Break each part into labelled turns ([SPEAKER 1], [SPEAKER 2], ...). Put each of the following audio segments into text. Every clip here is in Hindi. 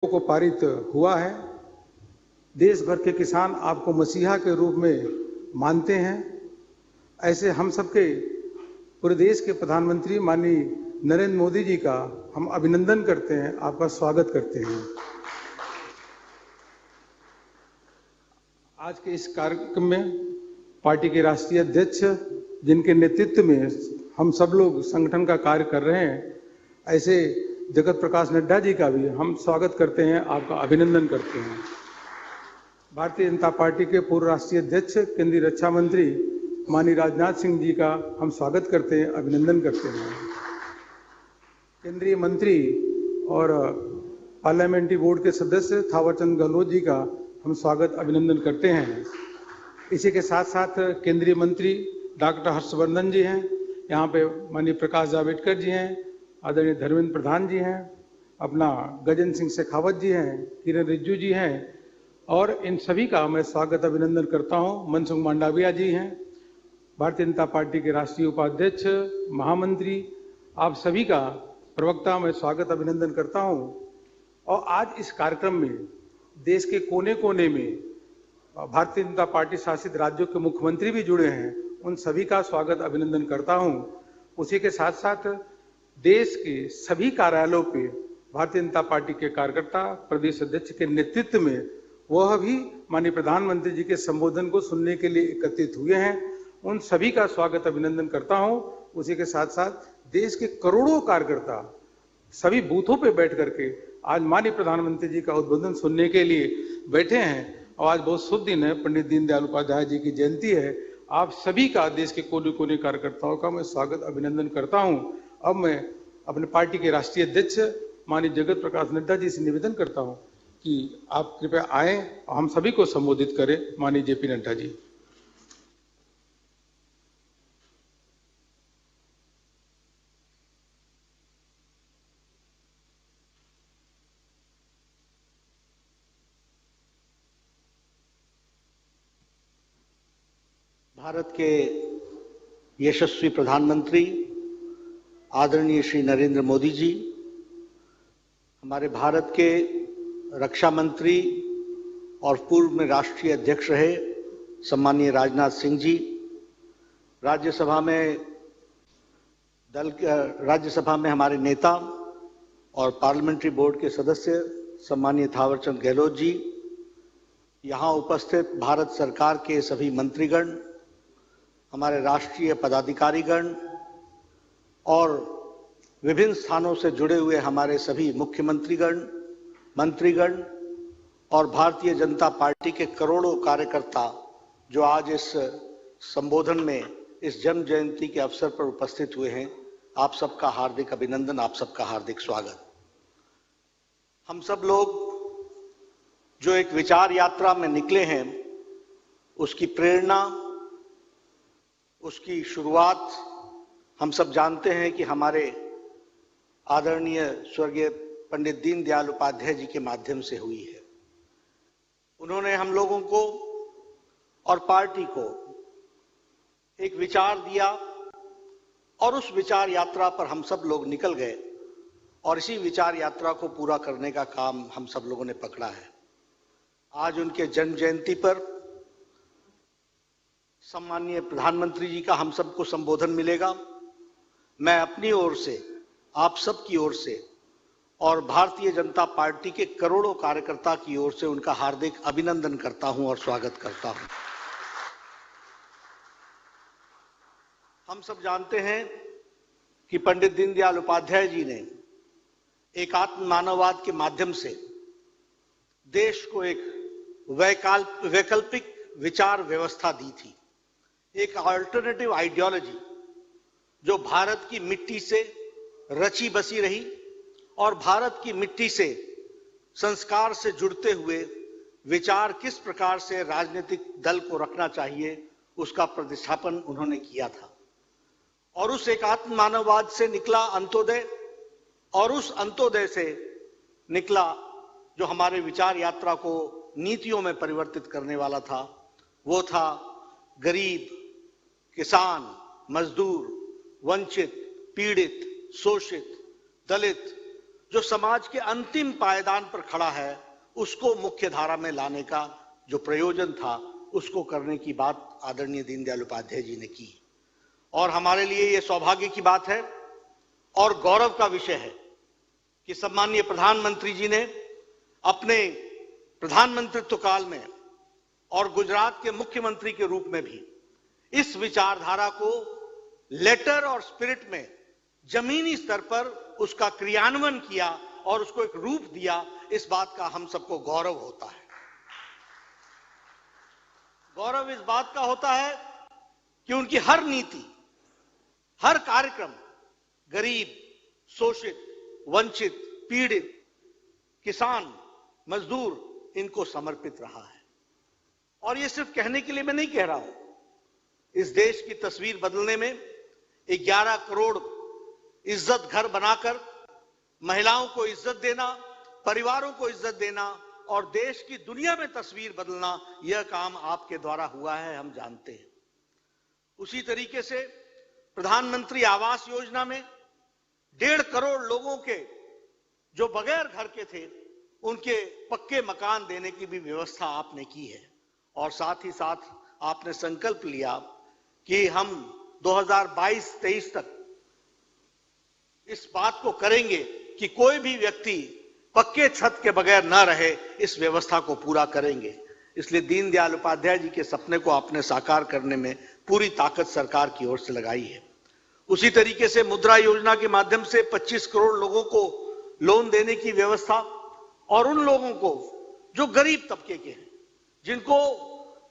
[SPEAKER 1] को पारित हुआ है। देश भर के किसान आपको मसीहा के रूप में मानते हैं। ऐसे हम सबके पूरे देश के प्रधानमंत्री माननीय नरेंद्र मोदी जी का हम अभिनंदन करते हैं, आपका स्वागत करते हैं। आज के इस कार्यक्रम में पार्टी के राष्ट्रीय अध्यक्ष, जिनके नेतृत्व में हम सब लोग संगठन का कार्य कर रहे हैं, ऐसे जगत प्रकाश नड्डा जी का भी हम स्वागत करते हैं, आपका अभिनंदन करते हैं। भारतीय जनता पार्टी के पूर्व राष्ट्रीय अध्यक्ष, केंद्रीय रक्षा मंत्री माननीय राजनाथ सिंह जी का हम स्वागत करते हैं, अभिनंदन करते हैं। केंद्रीय मंत्री और पार्लियामेंट्री बोर्ड के सदस्य थावरचंद गहलोत जी का हम स्वागत अभिनंदन करते हैं। इसी के साथ साथ केंद्रीय मंत्री डॉक्टर हर्षवर्धन जी हैं, यहाँ पे माननीय प्रकाश जावड़ेकर जी हैं, आदरणीय धर्मेंद्र प्रधान जी हैं, अपना गजेंद्र सिंह शेखावत जी हैं, किरण रिजिजू जी हैं, और इन सभी का मैं स्वागत अभिनंदन करता हूं। मनसुख मांडविया जी हैं, भारतीय जनता पार्टी के राष्ट्रीय उपाध्यक्ष, महामंत्री, आप सभी का प्रवक्ता मैं स्वागत अभिनंदन करता हूं। और आज इस कार्यक्रम में देश के कोने कोने में भारतीय जनता पार्टी शासित राज्यों के मुख्यमंत्री भी जुड़े हैं, उन सभी का स्वागत अभिनंदन करता हूं। उसी के साथ साथ देश के सभी कार्यालयों पे भारतीय जनता पार्टी के कार्यकर्ता प्रदेश अध्यक्ष के नेतृत्व में वह भी माननीय प्रधानमंत्री जी के संबोधन को सुनने के लिए एकत्रित हुए हैं, उन सभी का स्वागत अभिनंदन करता हूं। उसी के साथ साथ देश के करोड़ों कार्यकर्ता सभी बूथों पे बैठ करके आज माननीय प्रधानमंत्री जी का उद्बोधन सुनने के लिए बैठे हैं। और आज बहुत शुभ दिन है, पंडित दीनदयाल उपाध्याय जी की जयंती है। आप सभी का, देश के कोने कोने कार्यकर्ताओं का मैं स्वागत अभिनंदन करता हूं। अब मैं अपने पार्टी के राष्ट्रीय अध्यक्ष माननीय जगत प्रकाश नड्डा जी से निवेदन करता हूं कि आप कृपया आए और हम सभी को संबोधित करें। माननीय जेपी नड्डा जी।
[SPEAKER 2] भारत के यशस्वी प्रधानमंत्री आदरणीय श्री नरेंद्र मोदी जी, हमारे भारत के रक्षा मंत्री और पूर्व में राष्ट्रीय अध्यक्ष रहे सम्माननीय राजनाथ सिंह जी, राज्यसभा में हमारे नेता और पार्लियामेंट्री बोर्ड के सदस्य सम्माननीय थावरचंद गहलोत जी, यहाँ उपस्थित भारत सरकार के सभी मंत्रीगण, हमारे राष्ट्रीय पदाधिकारीगण और विभिन्न स्थानों से जुड़े हुए हमारे सभी मुख्यमंत्रीगण, मंत्रीगण और भारतीय जनता पार्टी के करोड़ों कार्यकर्ता जो आज इस संबोधन में, इस जन्म जयंती के अवसर पर उपस्थित हुए हैं, आप सबका हार्दिक अभिनंदन, आप सबका हार्दिक स्वागत। हम सब लोग जो एक विचार यात्रा में निकले हैं, उसकी प्रेरणा, उसकी शुरुआत हम सब जानते हैं कि हमारे आदरणीय स्वर्गीय पंडित दीनदयाल उपाध्याय जी के माध्यम से हुई है। उन्होंने हम लोगों को और पार्टी को एक विचार दिया और उस विचार यात्रा पर हम सब लोग निकल गए और इसी विचार यात्रा को पूरा करने का काम हम सब लोगों ने पकड़ा है। आज उनके जन्म जयंती पर सम्माननीय प्रधानमंत्री जी का हम सबको संबोधन मिलेगा। मैं अपनी ओर से, आप सबकी ओर से और भारतीय जनता पार्टी के करोड़ों कार्यकर्ता की ओर से उनका हार्दिक अभिनंदन करता हूं और स्वागत करता हूं। हम सब जानते हैं कि पंडित दीनदयाल उपाध्याय जी ने एकात्म मानववाद के माध्यम से देश को एक वैकल्पिक विचार व्यवस्था दी थी, एक अल्टरनेटिव आइडियोलॉजी जो भारत की मिट्टी से रची बसी रही और भारत की मिट्टी से, संस्कार से जुड़ते हुए विचार किस प्रकार से राजनीतिक दल को रखना चाहिए, उसका प्रतिष्ठापन उन्होंने किया था। और उस एकात्म मानववाद से निकला अंत्योदय, और उस अंत्योदय से निकला जो हमारे विचार यात्रा को नीतियों में परिवर्तित करने वाला था, वो था गरीब, किसान, मजदूर, वंचित, पीड़ित, शोषित, दलित जो समाज के अंतिम पायदान पर खड़ा है, उसको मुख्य धारा में लाने का जो प्रयोजन था, उसको करने की बात आदरणीय दीनदयाल उपाध्याय जी ने की। और हमारे लिए ये सौभाग्य की बात है और गौरव का विषय है कि सम्माननीय प्रधानमंत्री जी ने अपने प्रधानमंत्रित्व काल में और गुजरात के मुख्यमंत्री के रूप में भी इस विचारधारा को लेटर और स्पिरिट में जमीनी स्तर पर उसका क्रियान्वयन किया और उसको एक रूप दिया। इस बात का हम सबको गौरव होता है। गौरव इस बात का होता है कि उनकी हर नीति, हर कार्यक्रम गरीब, शोषित, वंचित, पीड़ित, किसान, मजदूर, इनको समर्पित रहा है। और ये सिर्फ कहने के लिए मैं नहीं कह रहा हूं। इस देश की तस्वीर बदलने में 11 करोड़ इज्जत घर बनाकर महिलाओं को इज्जत देना, परिवारों को इज्जत देना और देश की दुनिया में तस्वीर बदलना, यह काम आपके द्वारा हुआ है, हम जानते हैं। उसी तरीके से प्रधानमंत्री आवास योजना में 1.5 करोड़ लोगों के जो बगैर घर के थे, उनके पक्के मकान देने की भी व्यवस्था आपने की है। और साथ ही साथ आपने संकल्प लिया कि हम 2022-23 तक इस बात को करेंगे कि कोई भी व्यक्ति पक्के छत के बगैर न रहे, इस व्यवस्था को पूरा करेंगे। इसलिए दीनदयाल उपाध्याय जी के सपने को आपने साकार करने में पूरी ताकत सरकार की ओर से लगाई है। उसी तरीके से मुद्रा योजना के माध्यम से 25 करोड़ लोगों को लोन देने की व्यवस्था और उन लोगों को जो गरीब तबके के हैं, जिनको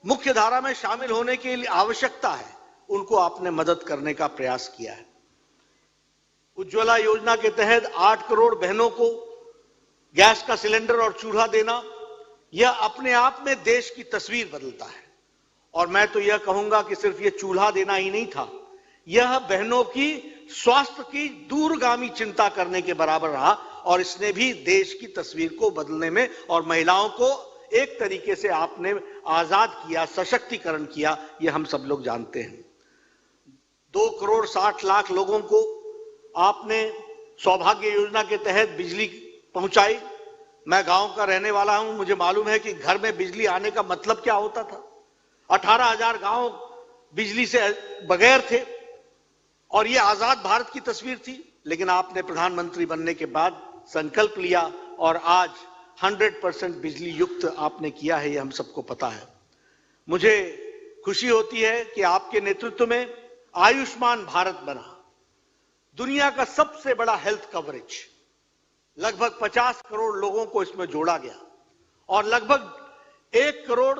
[SPEAKER 2] मुख्य धारा में शामिल होने के लिए आवश्यकता है, उनको आपने मदद करने का प्रयास किया है। उज्ज्वला योजना के तहत 8 करोड़ बहनों को गैस का सिलेंडर और चूल्हा देना, यह अपने आप में देश की तस्वीर बदलता है। और मैं तो यह कहूंगा कि सिर्फ यह चूल्हा देना ही नहीं था, यह बहनों की स्वास्थ्य की दूरगामी चिंता करने के बराबर रहा और इसने भी देश की तस्वीर को बदलने में और महिलाओं को एक तरीके से आपने आजाद किया, सशक्तिकरण किया, यह हम सब लोग जानते हैं। 2 करोड़ 60 लाख लोगों को आपने सौभाग्य योजना के तहत बिजली पहुंचाई। मैं गांव का रहने वाला हूं, मुझे मालूम है कि घर में बिजली आने का मतलब क्या होता था। 18,000 गांव बिजली से बगैर थे और यह आजाद भारत की तस्वीर थी। लेकिन आपने प्रधानमंत्री बनने के बाद संकल्प लिया और आज 100% बिजली युक्त आपने किया है, यह हम सबको पता है। मुझे खुशी होती है कि आपके नेतृत्व में आयुष्मान भारत बना, दुनिया का सबसे बड़ा हेल्थ कवरेज। लगभग 50 करोड़ लोगों को इसमें जोड़ा गया और लगभग 1 करोड़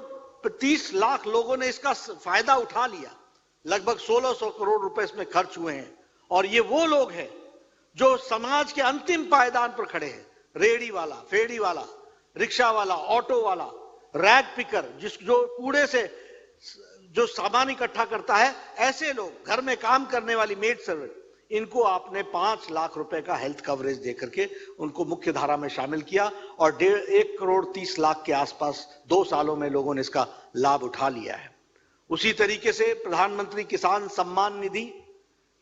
[SPEAKER 2] 30 लाख लोगों ने इसका फायदा उठा लिया। लगभग 1600 करोड़ रुपए इसमें खर्च हुए हैं और ये वो लोग हैं जो समाज के अंतिम पायदान पर खड़े हैं। रेड़ी वाला, फेड़ी वाला, रिक्शा वाला, ऑटो वाला, रैग पिकर, जो कूड़े से जो सामान इकट्ठा करता है, ऐसे लोग, घर में काम करने वाली मेड सर्वेंट, इनको आपने 5 लाख रुपए का हेल्थ कवरेज देकर के उनको मुख्य धारा में शामिल किया और 1 करोड़ 30 लाख के आसपास 2 सालों में लोगों ने इसका लाभ उठा लिया है। उसी तरीके से प्रधानमंत्री किसान सम्मान निधि,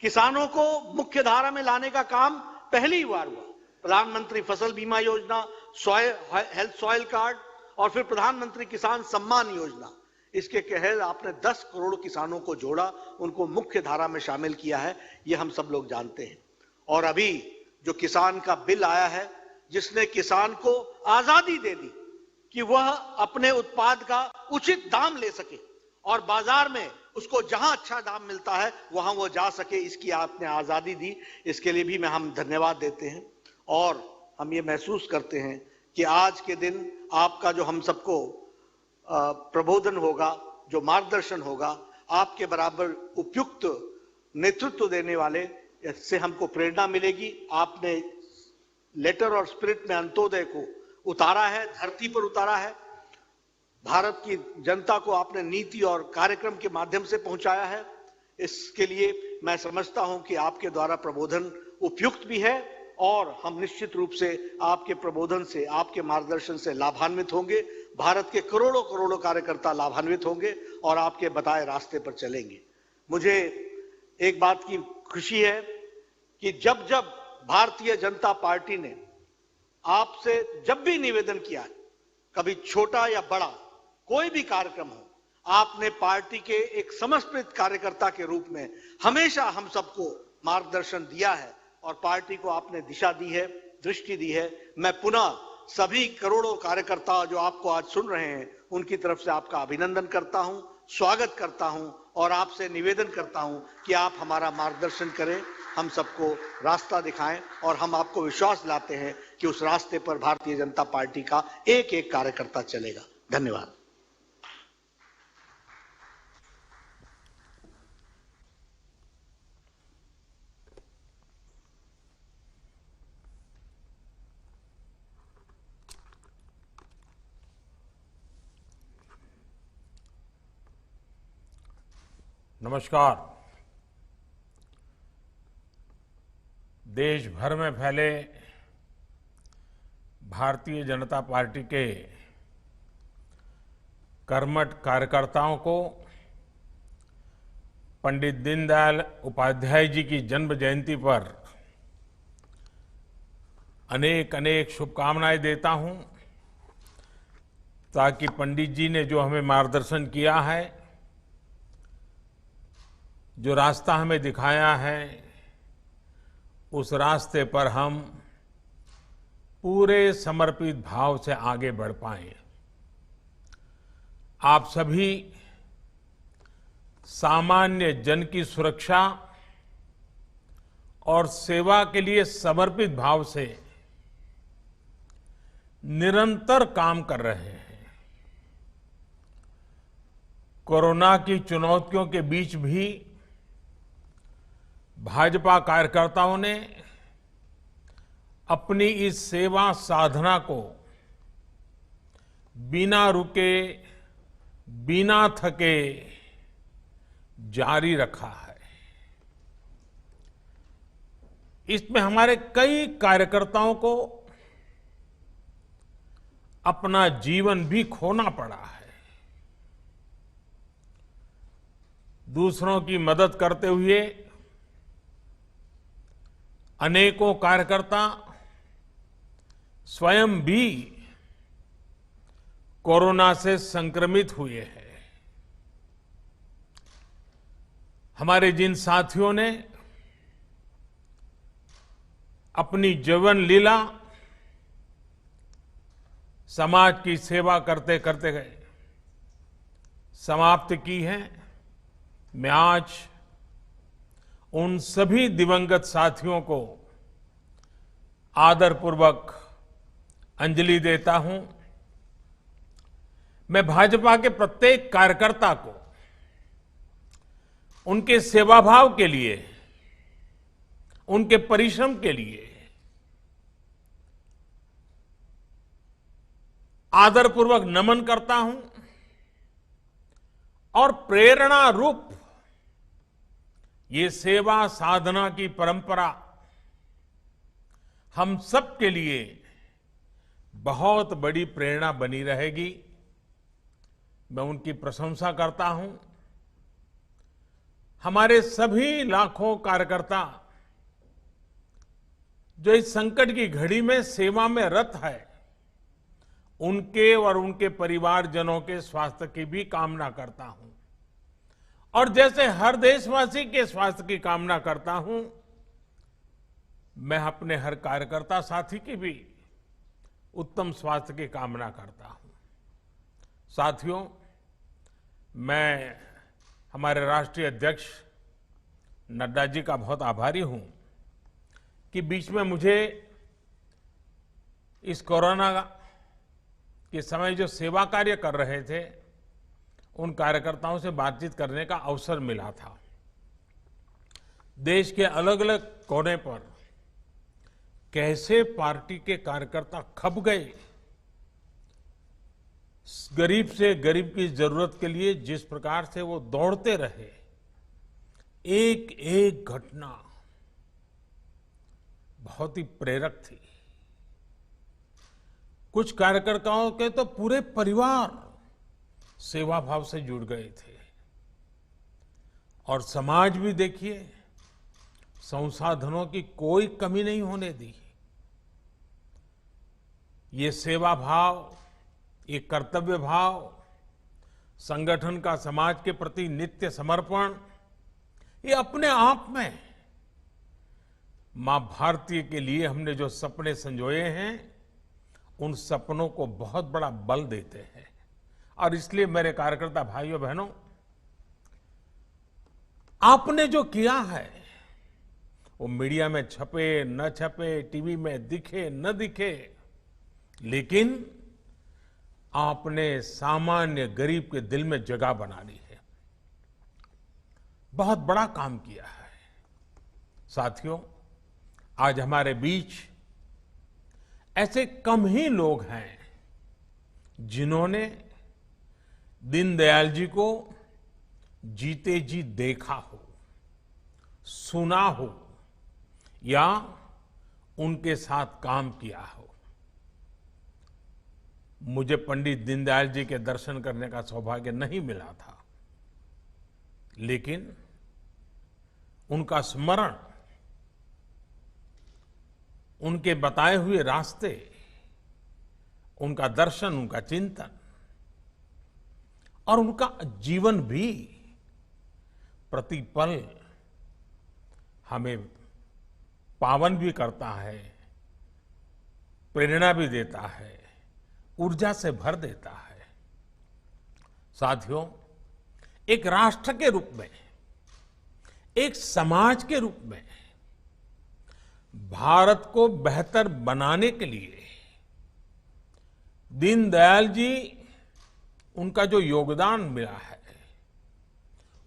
[SPEAKER 2] किसानों को मुख्य धारा में लाने का काम पहली बार हुआ। प्रधानमंत्री फसल बीमा योजना, हेल्थ सॉइल कार्ड और फिर प्रधानमंत्री किसान सम्मान योजना, इसके तहत आपने 10 करोड़ किसानों को जोड़ा, उनको मुख्य धारा में शामिल किया है, ये हम सब लोग जानते हैं। और अभी जो किसान का बिल आया है, जिसने किसान को आजादी दे दी कि वह अपने उत्पाद का उचित दाम ले सके और बाजार में उसको जहां अच्छा दाम मिलता है वहां वो जा सके, इसकी आपने आजादी दी। इसके लिए भी हम धन्यवाद देते हैं और हम ये महसूस करते हैं कि आज के दिन आपका जो हम सबको प्रबोधन होगा, जो मार्गदर्शन होगा, आपके बराबर उपयुक्त नेतृत्व देने वाले, इससे हमको प्रेरणा मिलेगी। आपने लेटर और स्पिरिट में अंत्योदय को उतारा है, धरती पर उतारा है। भारत की जनता को आपने नीति और कार्यक्रम के माध्यम से पहुंचाया है। इसके लिए मैं समझता हूं कि आपके द्वारा प्रबोधन उपयुक्त भी है और हम निश्चित रूप से आपके प्रबोधन से, आपके मार्गदर्शन से लाभान्वित होंगे। भारत के करोड़ों करोड़ों कार्यकर्ता लाभान्वित होंगे और आपके बताए रास्ते पर चलेंगे। मुझे एक बात की खुशी है कि जब जब भारतीय जनता पार्टी ने आपसे जब भी निवेदन किया है, कभी छोटा या बड़ा कोई भी कार्यक्रम हो, आपने पार्टी के एक समर्पित कार्यकर्ता के रूप में हमेशा हम सबको मार्गदर्शन दिया है और पार्टी को आपने दिशा दी है, दृष्टि दी है। मैं पुनः सभी करोड़ों कार्यकर्ता जो आपको आज सुन रहे हैं, उनकी तरफ से आपका अभिनंदन करता हूं, स्वागत करता हूं और आपसे निवेदन करता हूं कि आप हमारा मार्गदर्शन करें, हम सबको रास्ता दिखाएं और हम आपको विश्वास दिलाते हैं कि उस रास्ते पर भारतीय जनता पार्टी का एक एक कार्यकर्ता चलेगा। धन्यवाद।
[SPEAKER 3] नमस्कार। देश भर में फैले भारतीय जनता पार्टी के कर्मठ कार्यकर्ताओं को पंडित दीनदयाल उपाध्याय जी की जन्म जयंती पर अनेक अनेक शुभकामनाएं देता हूं, ताकि पंडित जी ने जो हमें मार्गदर्शन किया है, जो रास्ता हमें दिखाया है, उस रास्ते पर हम पूरे समर्पित भाव से आगे बढ़ पाएं। आप सभी सामान्य जन की सुरक्षा और सेवा के लिए समर्पित भाव से निरंतर काम कर रहे हैं। कोरोना की चुनौतियों के बीच भी भाजपा कार्यकर्ताओं ने अपनी इस सेवा साधना को बिना रुके, बिना थके जारी रखा है। इसमें हमारे कई कार्यकर्ताओं को अपना जीवन भी खोना पड़ा है। दूसरों की मदद करते हुए अनेकों कार्यकर्ता स्वयं भी कोरोना से संक्रमित हुए हैं। हमारे जिन साथियों ने अपनी जीवन लीला समाज की सेवा करते करते गए समाप्त की है, मैं आज उन सभी दिवंगत साथियों को आदरपूर्वक अंजलि देता हूं। मैं भाजपा के प्रत्येक कार्यकर्ता को उनके सेवाभाव के लिए, उनके परिश्रम के लिए आदरपूर्वक नमन करता हूं और प्रेरणा रूप ये सेवा साधना की परंपरा हम सब के लिए बहुत बड़ी प्रेरणा बनी रहेगी। मैं उनकी प्रशंसा करता हूं। हमारे सभी लाखों कार्यकर्ता जो इस संकट की घड़ी में सेवा में रत है, उनके और उनके परिवारजनों के स्वास्थ्य की भी कामना करता हूं। और जैसे हर देशवासी के स्वास्थ्य की कामना करता हूं, मैं अपने हर कार्यकर्ता साथी की भी उत्तम स्वास्थ्य की कामना करता हूं। साथियों, मैं हमारे राष्ट्रीय अध्यक्ष नड्डा जी का बहुत आभारी हूं कि बीच में मुझे इस कोरोना के समय जो सेवा कार्य कर रहे थे, उन कार्यकर्ताओं से बातचीत करने का अवसर मिला था। देश के अलग अलग कोने पर कैसे पार्टी के कार्यकर्ता खप गए, गरीब से गरीब की जरूरत के लिए जिस प्रकार से वो दौड़ते रहे, एक एक घटना बहुत ही प्रेरक थी। कुछ कार्यकर्ताओं के तो पूरे परिवार सेवा भाव से जुड़ गए थे। और समाज भी देखिए, संसाधनों की कोई कमी नहीं होने दी। ये सेवा भाव, ये कर्तव्य भाव, संगठन का समाज के प्रति नित्य समर्पण, ये अपने आप में मां भारती के लिए हमने जो सपने संजोए हैं, उन सपनों को बहुत बड़ा बल देते हैं। और इसलिए मेरे कार्यकर्ता भाइयों बहनों, आपने जो किया है वो मीडिया में छपे न छपे, टीवी में दिखे न दिखे, लेकिन आपने सामान्य गरीब के दिल में जगह बना ली है। बहुत बड़ा काम किया है। साथियों, आज हमारे बीच ऐसे कम ही लोग हैं जिन्होंने दीनदयाल जी को जीते जी देखा हो, सुना हो या उनके साथ काम किया हो। मुझे पंडित दीनदयाल जी के दर्शन करने का सौभाग्य नहीं मिला था, लेकिन उनका स्मरण, उनके बताए हुए रास्ते, उनका दर्शन, उनका चिंतन और उनका जीवन भी प्रतिपल हमें पावन भी करता है, प्रेरणा भी देता है, ऊर्जा से भर देता है। साथियों, एक राष्ट्र के रूप में, एक समाज के रूप में भारत को बेहतर बनाने के लिए दीनदयाल जी, उनका जो योगदान मिला है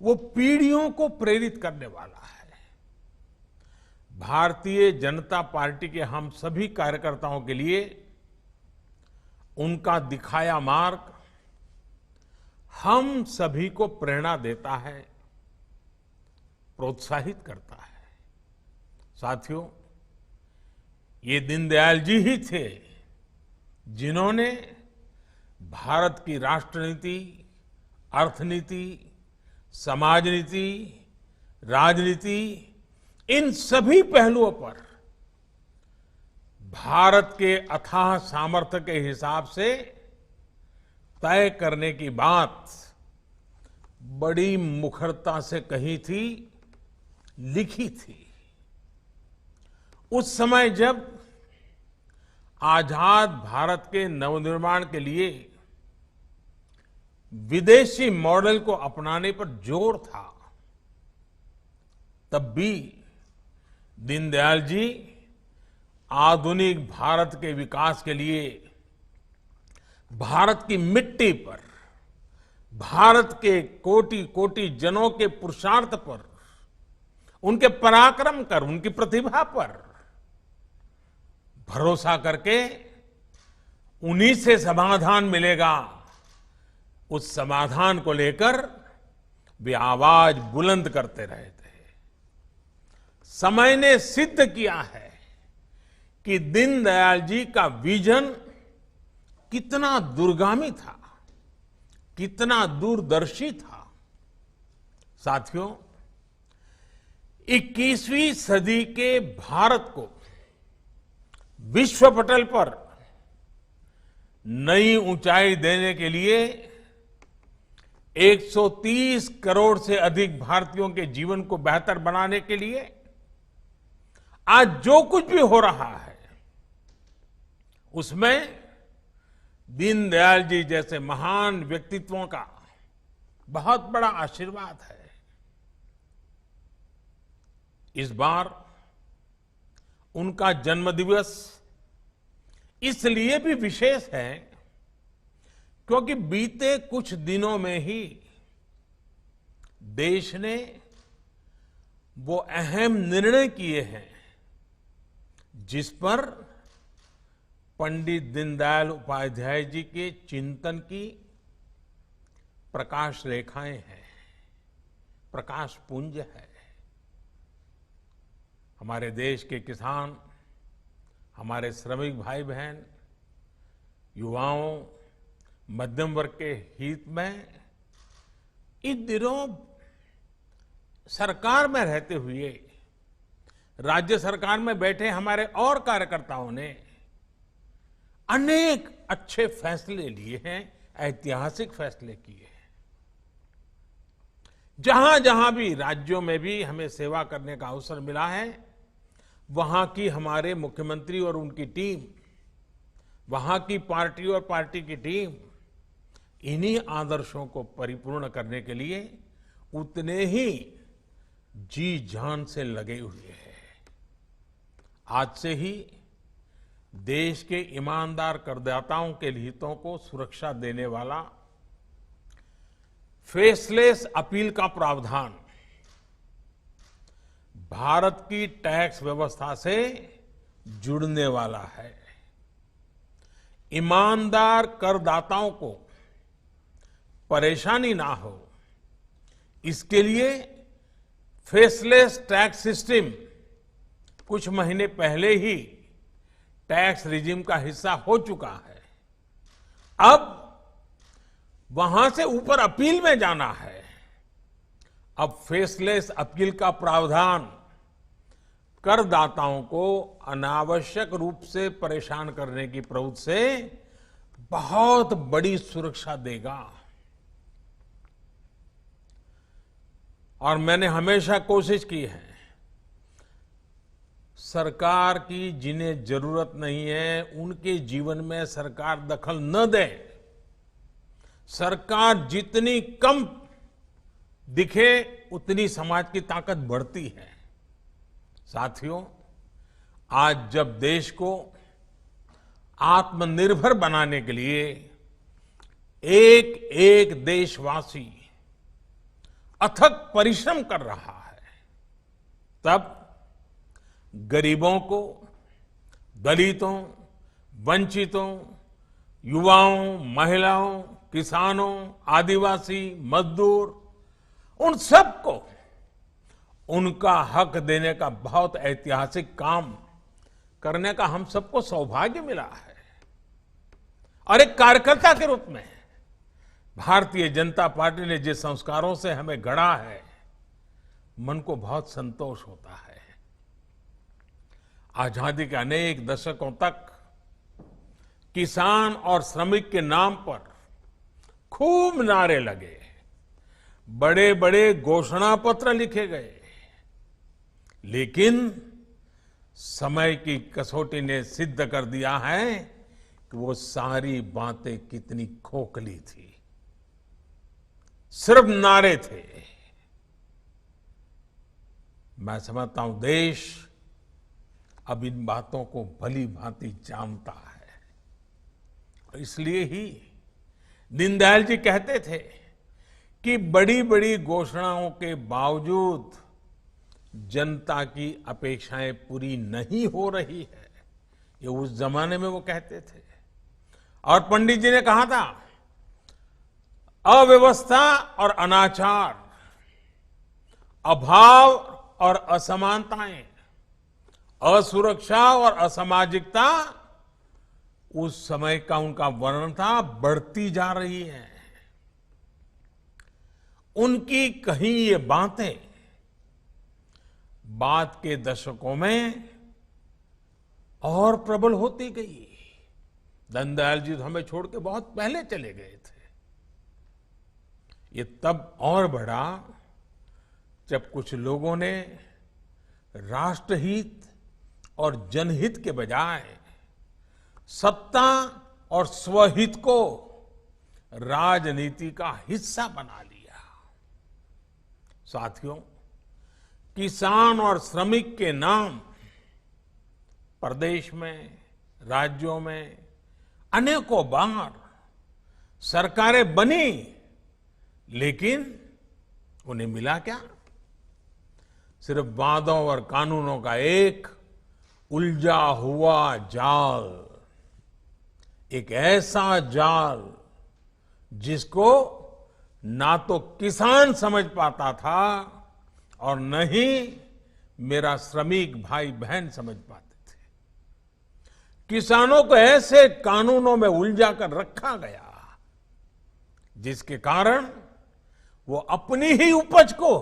[SPEAKER 3] वो पीढ़ियों को प्रेरित करने वाला है। भारतीय जनता पार्टी के हम सभी कार्यकर्ताओं के लिए उनका दिखाया मार्ग हम सभी को प्रेरणा देता है, प्रोत्साहित करता है। साथियों, ये दीनदयाल जी ही थे जिन्होंने भारत की राष्ट्रनीति, अर्थनीति, समाज नीति, राजनीति, इन सभी पहलुओं पर भारत के अथाह सामर्थ्य के हिसाब से तय करने की बात बड़ी मुखरता से कही थी, लिखी थी। उस समय जब आजाद भारत के नवनिर्माण के लिए विदेशी मॉडल को अपनाने पर जोर था, तब भी दीनदयाल जी आधुनिक भारत के विकास के लिए भारत की मिट्टी पर, भारत के कोटि कोटि जनों के पुरुषार्थ पर, उनके पराक्रम कर, उनकी प्रतिभा पर भरोसा करके उन्हीं से समाधान मिलेगा, उस समाधान को लेकर वे आवाज बुलंद करते रहे थे। समय ने सिद्ध किया है कि दीनदयाल जी का विजन कितना दूरगामी था, कितना दूरदर्शी था। साथियों, 21वीं सदी के भारत को विश्व पटल पर नई ऊंचाई देने के लिए 130 करोड़ से अधिक भारतीयों के जीवन को बेहतर बनाने के लिए आज जो कुछ भी हो रहा है, उसमें दीनदयाल जी जैसे महान व्यक्तित्वों का बहुत बड़ा आशीर्वाद है। इस बार उनका जन्मदिवस इसलिए भी विशेष है क्योंकि बीते कुछ दिनों में ही देश ने वो अहम निर्णय किए हैं जिस पर पंडित दीनदयाल उपाध्याय जी के चिंतन की प्रकाश रेखाएं हैं, प्रकाश पुंज है। हमारे देश के किसान, हमारे श्रमिक भाई बहन, युवाओं, मध्यम वर्ग के हित में इन दिनों सरकार में रहते हुए, राज्य सरकार में बैठे हमारे और कार्यकर्ताओं ने अनेक अच्छे फैसले लिए हैं, ऐतिहासिक फैसले किए हैं। जहां जहां भी राज्यों में भी हमें सेवा करने का अवसर मिला है, वहां की हमारे मुख्यमंत्री और उनकी टीम, वहां की पार्टी और पार्टी की टीम इन्हीं आदर्शों को परिपूर्ण करने के लिए उतने ही जी जान से लगे हुए हैं। आज से ही देश के ईमानदार करदाताओं के हितों को सुरक्षा देने वाला फेसलेस अपील का प्रावधान भारत की टैक्स व्यवस्था से जुड़ने वाला है। ईमानदार करदाताओं को परेशानी ना हो, इसके लिए फेसलेस टैक्स सिस्टम कुछ महीने पहले ही टैक्स रिजिम का हिस्सा हो चुका है। अब वहां से ऊपर अपील में जाना है। अब फेसलेस अपील का प्रावधान करदाताओं को अनावश्यक रूप से परेशान करने की प्रवृत्ति से बहुत बड़ी सुरक्षा देगा। और मैंने हमेशा कोशिश की है, सरकार की जिन्हें जरूरत नहीं है उनके जीवन में सरकार दखल न दे। सरकार जितनी कम दिखे उतनी समाज की ताकत बढ़ती है। साथियों, आज जब देश को आत्मनिर्भर बनाने के लिए एक एक देशवासी अथक परिश्रम कर रहा है, तब गरीबों को, दलितों, वंचितों, युवाओं, महिलाओं, किसानों, आदिवासी, मजदूर, उन सबको उनका हक देने का बहुत ऐतिहासिक काम करने का हम सबको सौभाग्य मिला है। और एक कार्यकर्ता के रूप में भारतीय जनता पार्टी ने जिस संस्कारों से हमें गढ़ा है, मन को बहुत संतोष होता है। आजादी के अनेक दशकों तक किसान और श्रमिक के नाम पर खूब नारे लगे, बड़े बड़े घोषणा पत्र लिखे गए, लेकिन समय की कसौटी ने सिद्ध कर दिया है कि वो सारी बातें कितनी खोखली थी, सिर्फ नारे थे। मैं समझता हूं देश अब इन बातों को भली भांति जानता है। इसलिए ही दीनदयाल जी कहते थे कि बड़ी बड़ी घोषणाओं के बावजूद जनता की अपेक्षाएं पूरी नहीं हो रही है। ये उस जमाने में वो कहते थे। और पंडित जी ने कहा था, अव्यवस्था और अनाचार, अभाव और असमानताएं, असुरक्षा और असामाजिकता उस समय का उनका वर्णन था, बढ़ती जा रही है। उनकी कही ये बातें बाद के दशकों में और प्रबल होती गई। दीनदयाल जी तो हमें छोड़ के बहुत पहले चले गए थे। ये तब और बढ़ा जब कुछ लोगों ने राष्ट्रहित और जनहित के बजाय सत्ता और स्वहित को राजनीति का हिस्सा बना लिया। साथियों, किसान और श्रमिक के नाम प्रदेश में, राज्यों में अनेकों बार सरकारें बनी, लेकिन उन्हें मिला क्या? सिर्फ वादों और कानूनों का एक उलझा हुआ जाल, एक ऐसा जाल जिसको ना तो किसान समझ पाता था और न ही मेरा श्रमिक भाई बहन समझ पाते थे। किसानों को ऐसे कानूनों में उलझा कर रखा गया जिसके कारण वो अपनी ही उपज को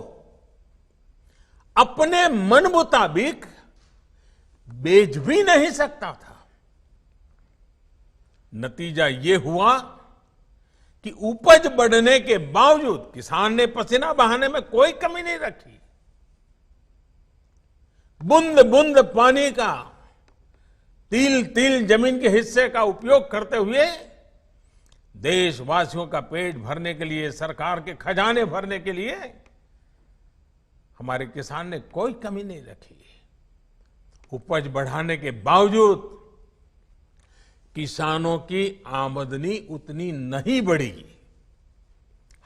[SPEAKER 3] अपने मन मुताबिक बेच भी नहीं सकता था। नतीजा ये हुआ कि उपज बढ़ने के बावजूद किसान ने पसीना बहाने में कोई कमी नहीं रखी। बूंद बूंद पानी का, तिल तिल जमीन के हिस्से का उपयोग करते हुए देशवासियों का पेट भरने के लिए, सरकार के खजाने भरने के लिए हमारे किसान ने कोई कमी नहीं रखी। उपज बढ़ाने के बावजूद किसानों की आमदनी उतनी नहीं बढ़ी।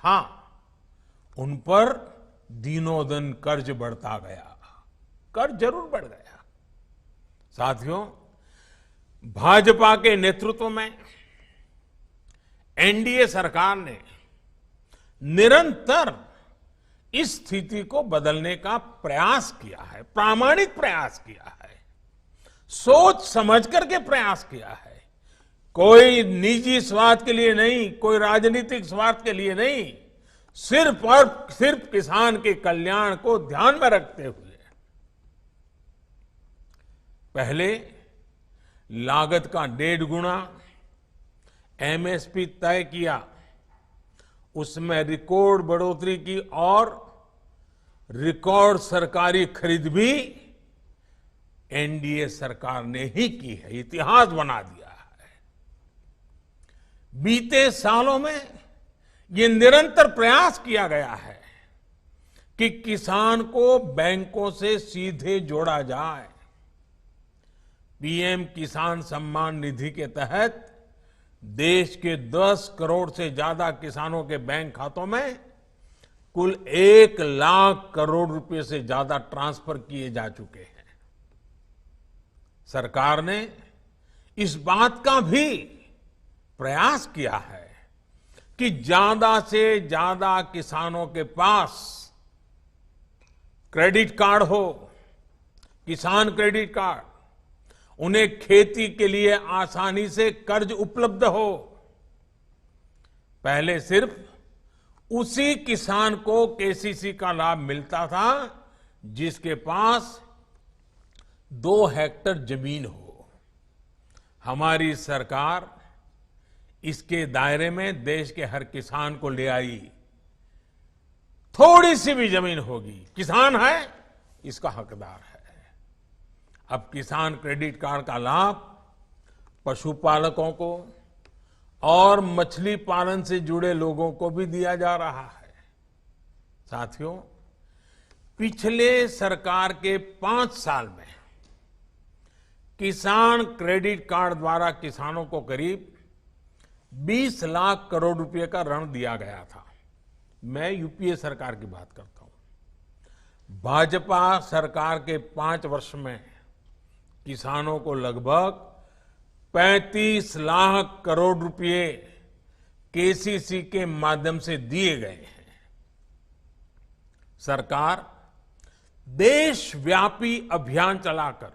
[SPEAKER 3] हां, उन पर दिनों दिन कर्ज बढ़ता गया। कर्ज जरूर बढ़ गया। साथियों, भाजपा के नेतृत्व में एनडीए सरकार ने निरंतर इस स्थिति को बदलने का प्रयास किया है, प्रामाणिक प्रयास किया है, सोच समझ करके प्रयास किया है। कोई निजी स्वार्थ के लिए नहीं, कोई राजनीतिक स्वार्थ के लिए नहीं, सिर्फ और सिर्फ किसान के कल्याण को ध्यान में रखते हुए। पहले लागत का 1.5 गुना एमएसपी तय किया, उसमें रिकॉर्ड बढ़ोतरी की और रिकॉर्ड सरकारी खरीद भी एनडीए सरकार ने ही की है, इतिहास बना दिया है। बीते सालों में ये निरंतर प्रयास किया गया है कि किसान को बैंकों से सीधे जोड़ा जाए। पीएम किसान सम्मान निधि के तहत देश के 10 करोड़ से ज्यादा किसानों के बैंक खातों में कुल 1 लाख करोड़ रुपए से ज्यादा ट्रांसफर किए जा चुके हैं। सरकार ने इस बात का भी प्रयास किया है कि ज्यादा से ज्यादा किसानों के पास क्रेडिट कार्ड हो, किसान क्रेडिट कार्ड, उन्हें खेती के लिए आसानी से कर्ज उपलब्ध हो। पहले सिर्फ उसी किसान को केसीसी का लाभ मिलता था जिसके पास 2 हेक्टेयर जमीन हो। हमारी सरकार इसके दायरे में देश के हर किसान को ले आई। थोड़ी सी भी जमीन होगी, किसान है, इसका हकदार है। अब किसान क्रेडिट कार्ड का लाभ पशुपालकों को और मछली पालन से जुड़े लोगों को भी दिया जा रहा है। साथियों, पिछले सरकार के 5 साल में किसान क्रेडिट कार्ड द्वारा किसानों को करीब 20 लाख करोड़ रुपए का ऋण दिया गया था। मैं यूपीए सरकार की बात करता हूं। भाजपा सरकार के 5 वर्ष में किसानों को लगभग 35 लाख करोड़ रुपए केसीसी के माध्यम से दिए गए हैं। सरकार देशव्यापी अभियान चलाकर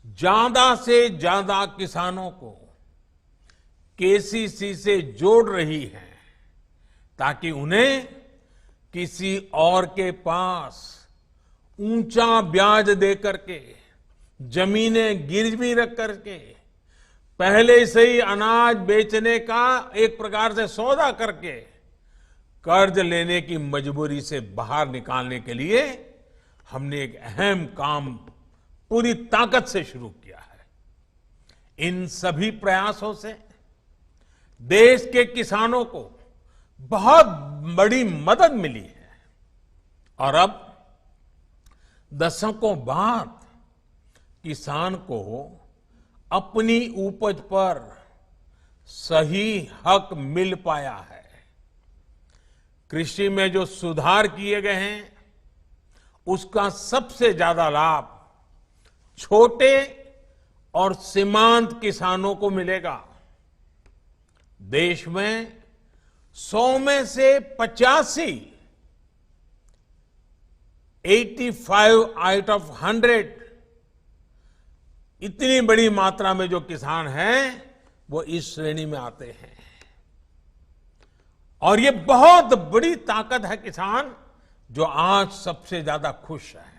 [SPEAKER 3] ज्यादा से ज्यादा किसानों को केसीसी से जोड़ रही है ताकि उन्हें किसी और के पास ऊंचा ब्याज देकर के, जमीनें गिरवी रख करके, पहले से ही अनाज बेचने का एक प्रकार से सौदा करके कर्ज लेने की मजबूरी से बाहर निकालने के लिए हमने एक अहम काम पूरी ताकत से शुरू किया है। इन सभी प्रयासों से देश के किसानों को बहुत बड़ी मदद मिली है और अब दशकों बाद किसान को अपनी उपज पर सही हक मिल पाया है। कृषि में जो सुधार किए गए हैं उसका सबसे ज्यादा लाभ छोटे और सीमांत किसानों को मिलेगा। देश में 100 में से 85 आउट ऑफ 100 इतनी बड़ी मात्रा में जो किसान हैं वो इस श्रेणी में आते हैं और ये बहुत बड़ी ताकत है किसान जो आज सबसे ज्यादा खुश है।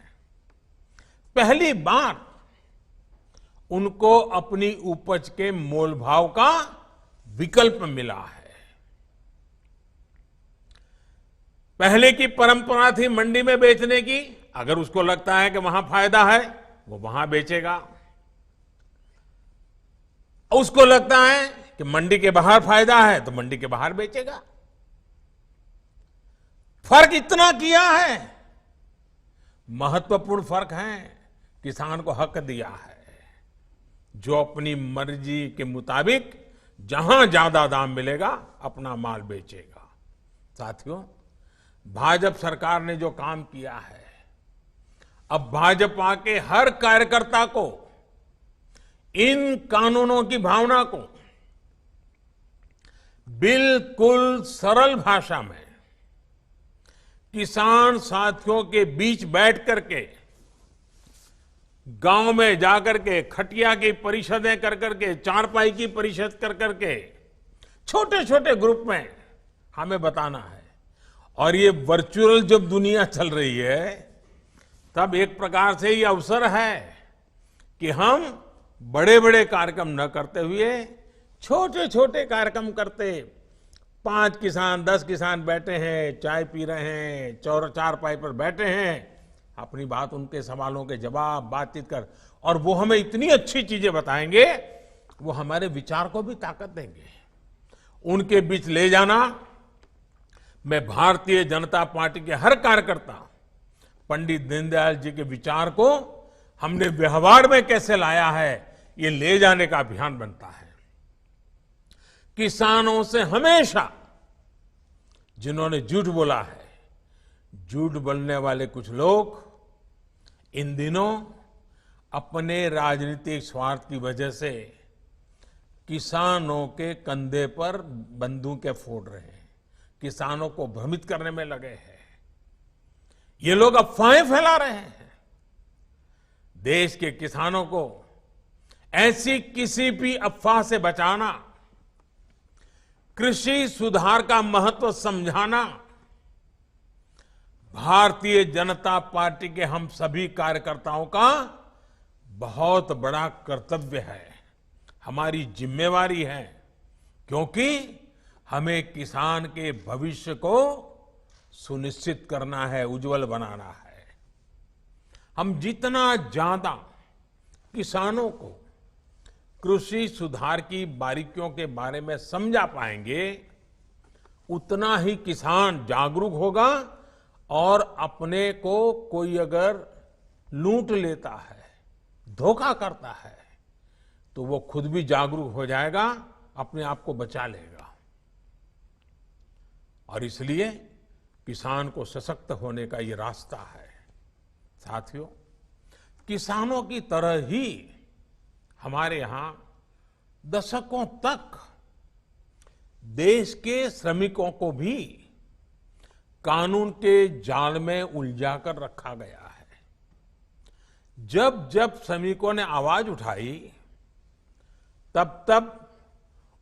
[SPEAKER 3] पहली बार उनको अपनी उपज के मोल भाव का विकल्प मिला है। पहले की परंपरा थी मंडी में बेचने की, अगर उसको लगता है कि वहां फायदा है वो वहां बेचेगा, उसको लगता है कि मंडी के बाहर फायदा है तो मंडी के बाहर बेचेगा। फर्क इतना किया है, महत्वपूर्ण फर्क है, किसान को हक दिया है जो अपनी मर्जी के मुताबिक जहां ज्यादा दाम मिलेगा अपना माल बेचेगा। साथियों, भाजपा सरकार ने जो काम किया है, अब भाजपा के हर कार्यकर्ता को इन कानूनों की भावना को बिल्कुल सरल भाषा में किसान साथियों के बीच बैठ करके, गांव में जाकर के, खटिया की परिषदें कर करके, चारपाई की परिषद कर करके, छोटे छोटे ग्रुप में हमें बताना है। और ये वर्चुअल जब दुनिया चल रही है तब एक प्रकार से ये अवसर है कि हम बड़े बड़े कार्यक्रम न करते हुए छोटे छोटे कार्यक्रम करते, 5 किसान 10 किसान बैठे हैं, चाय पी रहे हैं, चारपाई पर बैठे हैं, अपनी बात, उनके सवालों के जवाब, बातचीत कर, और वो हमें इतनी अच्छी चीजें बताएंगे, वो हमारे विचार को भी ताकत देंगे। उनके बीच ले जाना, मैं भारतीय जनता पार्टी के हर कार्यकर्ता पंडित दीनदयाल जी के विचार को हमने व्यवहार में कैसे लाया है, ये ले जाने का अभियान बनता है। किसानों से हमेशा जिन्होंने झूठ बोला है, झूठ बोलने वाले कुछ लोग इन दिनों अपने राजनीतिक स्वार्थ की वजह से किसानों के कंधे पर बंदूकें फोड़ रहे हैं, किसानों को भ्रमित करने में लगे हैं। ये लोग अफवाहें फैला रहे हैं। देश के किसानों को ऐसी किसी भी अफवाह से बचाना, कृषि सुधार का महत्व समझाना भारतीय जनता पार्टी के हम सभी कार्यकर्ताओं का बहुत बड़ा कर्तव्य है, हमारी जिम्मेवारी है, क्योंकि हमें किसान के भविष्य को सुनिश्चित करना है, उज्जवल बनाना है। हम जितना ज्यादा किसानों को कृषि सुधार की बारीकियों के बारे में समझा पाएंगे, उतना ही किसान जागरूक होगा, और अपने को कोई अगर लूट लेता है, धोखा करता है, तो वो खुद भी जागरूक हो जाएगा, अपने आप को बचा लेगा। और इसलिए किसान को सशक्त होने का ये रास्ता है। साथियों, किसानों की तरह ही हमारे यहां दशकों तक देश के श्रमिकों को भी कानून के जाल में उलझा कर रखा गया है। जब जब श्रमिकों ने आवाज उठाई, तब तब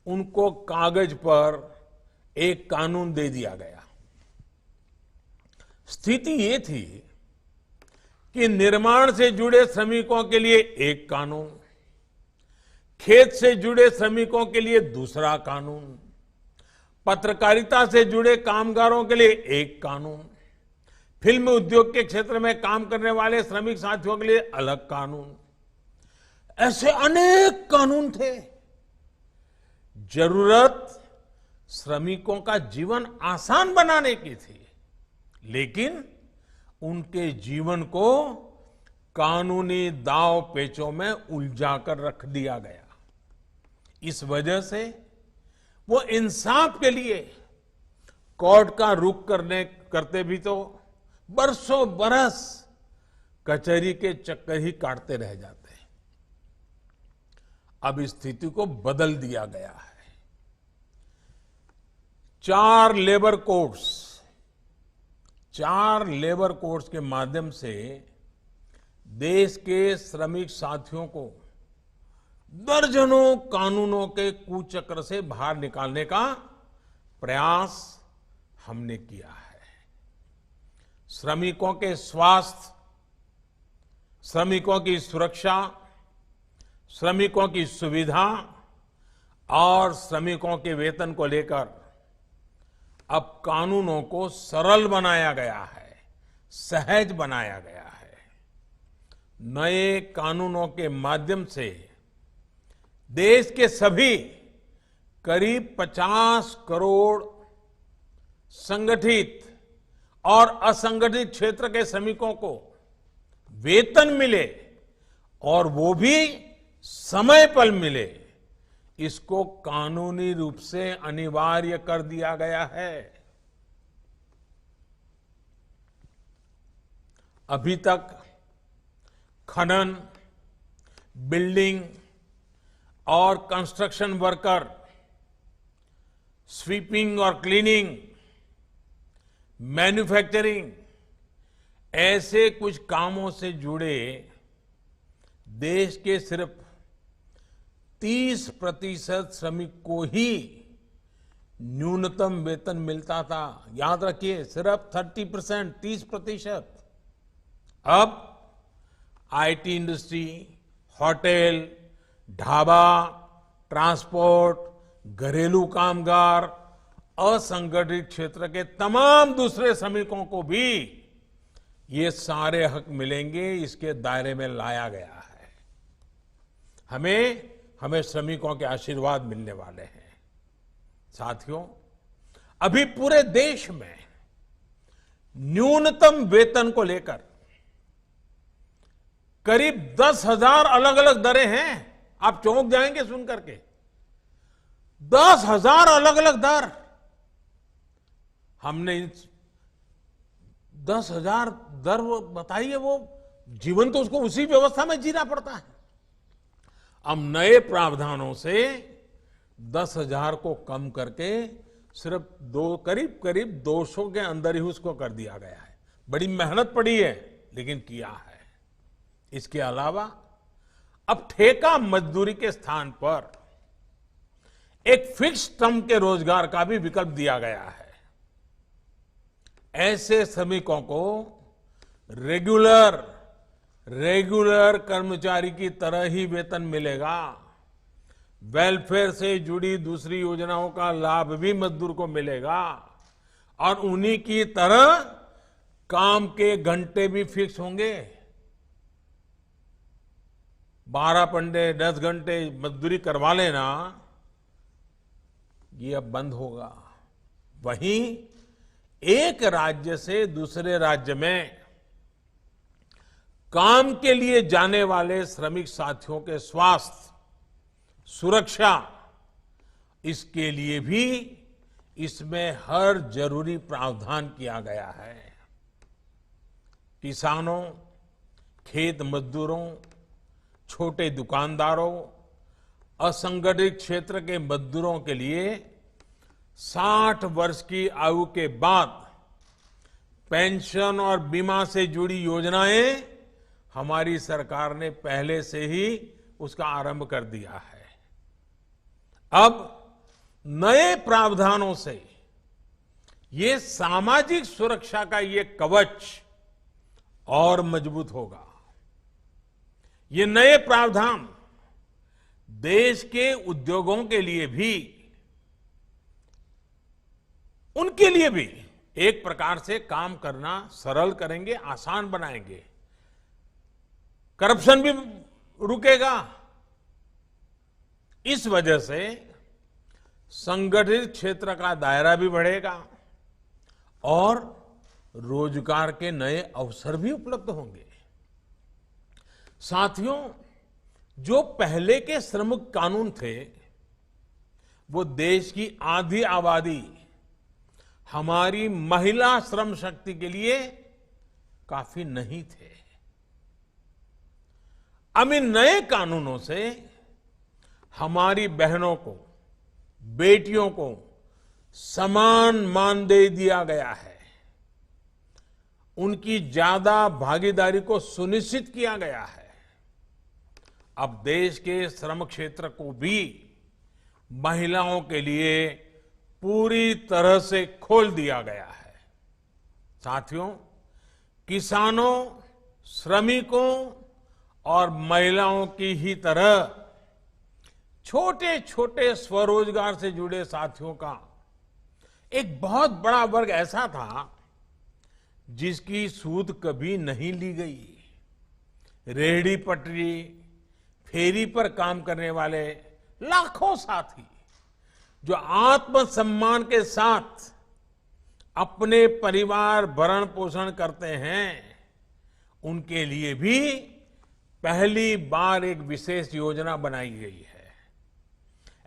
[SPEAKER 3] उनको कागज पर एक कानून दे दिया गया। स्थिति ये थी कि निर्माण से जुड़े श्रमिकों के लिए एक कानून, खेत से जुड़े श्रमिकों के लिए दूसरा कानून, पत्रकारिता से जुड़े कामगारों के लिए एक कानून, फिल्म उद्योग के क्षेत्र में काम करने वाले श्रमिक साथियों के लिए अलग कानून, ऐसे अनेक कानून थे। जरूरत श्रमिकों का जीवन आसान बनाने की थी, लेकिन उनके जीवन को कानूनी दांव पेचों में उलझा कर रख दिया गया। इस वजह से वो इंसाफ के लिए कोर्ट का रुख करते भी तो बरसों बरस कचहरी के चक्कर ही काटते रह जाते। अब इस स्थिति को बदल दिया गया है। 4 लेबर कोड्स के माध्यम से देश के श्रमिक साथियों को दर्जनों कानूनों के कुचक्र से बाहर निकालने का प्रयास हमने किया है। श्रमिकों के स्वास्थ्य, श्रमिकों की सुरक्षा, श्रमिकों की सुविधा और श्रमिकों के वेतन को लेकर अब कानूनों को सरल बनाया गया है, सहज बनाया गया है। नए कानूनों के माध्यम से देश के सभी करीब 50 करोड़ संगठित और असंगठित क्षेत्र के श्रमिकों को वेतन मिले और वो भी समय पर मिले, इसको कानूनी रूप से अनिवार्य कर दिया गया है। अभी तक खनन, बिल्डिंग और कंस्ट्रक्शन वर्कर, स्वीपिंग और क्लीनिंग, मैन्युफैक्चरिंग, ऐसे कुछ कामों से जुड़े देश के सिर्फ 30% श्रमिक को ही न्यूनतम वेतन मिलता था। याद रखिए, सिर्फ 30%, 30%। अब IT industry, hotel, dhaba, transport, घरेलू कामगार, असंगठित क्षेत्र के तमाम दूसरे श्रमिकों को भी ये सारे हक मिलेंगे, इसके दायरे में लाया गया है। हमें श्रमिकों के आशीर्वाद मिलने वाले हैं। साथियों, अभी पूरे देश में न्यूनतम वेतन को लेकर करीब 10,000 अलग अलग दरें हैं। आप चौंक जाएंगे सुन करके, 10,000 अलग अलग दर। हमने 10,000 दर बताइए, वो जीवन तो उसको उसी व्यवस्था में जीना पड़ता है। अब नए प्रावधानों से 10,000 को कम करके सिर्फ करीब 200 के अंदर ही उसको कर दिया गया है। बड़ी मेहनत पड़ी है, लेकिन किया है। इसके अलावा अब ठेका मजदूरी के स्थान पर एक फिक्स टर्म के रोजगार का भी विकल्प दिया गया है। ऐसे श्रमिकों को रेगुलर कर्मचारी की तरह ही वेतन मिलेगा। वेलफेयर से जुड़ी दूसरी योजनाओं का लाभ भी मजदूर को मिलेगा और उन्हीं की तरह काम के घंटे भी फिक्स होंगे। 12 घंटे 10 घंटे मजदूरी करवा लेना, ये अब बंद होगा। वहीं एक राज्य से दूसरे राज्य में काम के लिए जाने वाले श्रमिक साथियों के स्वास्थ्य, सुरक्षा, इसके लिए भी इसमें हर जरूरी प्रावधान किया गया है। किसानों, खेत मजदूरों, छोटे दुकानदारों, असंगठित क्षेत्र के मजदूरों के लिए 60 वर्ष की आयु के बाद पेंशन और बीमा से जुड़ी योजनाएं हमारी सरकार ने पहले से ही उसका आरंभ कर दिया है। अब नए प्रावधानों से ये सामाजिक सुरक्षा का ये कवच और मजबूत होगा। ये नए प्रावधान देश के उद्योगों के लिए भी, उनके लिए भी एक प्रकार से काम करना सरल करेंगे, आसान बनाएंगे। करप्शन भी रुकेगा। इस वजह से संगठित क्षेत्र का दायरा भी बढ़ेगा और रोजगार के नए अवसर भी उपलब्ध होंगे। साथियों, जो पहले के श्रम कानून थे, वो देश की आधी आबादी, हमारी महिला श्रम शक्ति के लिए काफी नहीं थे। अब इन नए कानूनों से हमारी बहनों को, बेटियों को समान मानदेय दिया गया है। उनकी ज्यादा भागीदारी को सुनिश्चित किया गया है। अब देश के श्रम क्षेत्र को भी महिलाओं के लिए पूरी तरह से खोल दिया गया है। साथियों, किसानों, श्रमिकों और महिलाओं की ही तरह छोटे छोटे स्वरोजगार से जुड़े साथियों का एक बहुत बड़ा वर्ग ऐसा था जिसकी सूद कभी नहीं ली गई। रेहड़ी पटरी, फेरी पर काम करने वाले लाखों साथी जो आत्मसम्मान के साथ अपने परिवार भरण पोषण करते हैं, उनके लिए भी पहली बार एक विशेष योजना बनाई गई है।